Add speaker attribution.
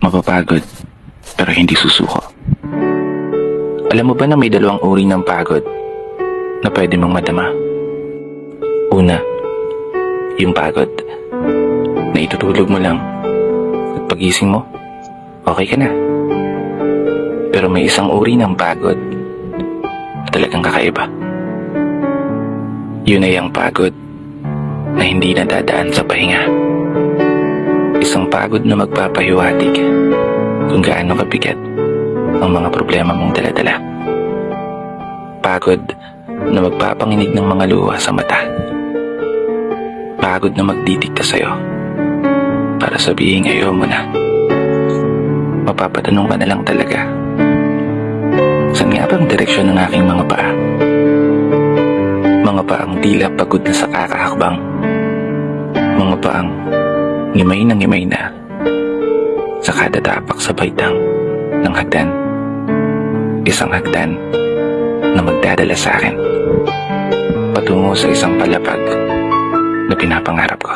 Speaker 1: Mapapagod, pero hindi susuko. Alam mo ba na may dalawang uri ng pagod na pwede mong madama? Una, yung pagod na itutulog mo lang at pagising mo, okay ka na. Pero may isang uri ng pagod na talagang kakaiba. Yun ay ang pagod na hindi nadadaan sa pahinga. Isang pagod na magpapahiwatig kung gaano kabigat ang mga problema mong daladala. Pagod na magpapanginig ng mga luha sa mata. Pagod na magdidikta sa'yo para sabihin ayaw mo na. Mapapatanong ka na lang talaga, saan nga bang direksyon ng aking mga paa? Mga paang tila pagod na sa kakahakbang. Mga paang ngimay na sa kada tapak sa baitang ng hagdan. Isang hagdan na magdadala sa akin patungo sa isang palapag na pinapangarap ko.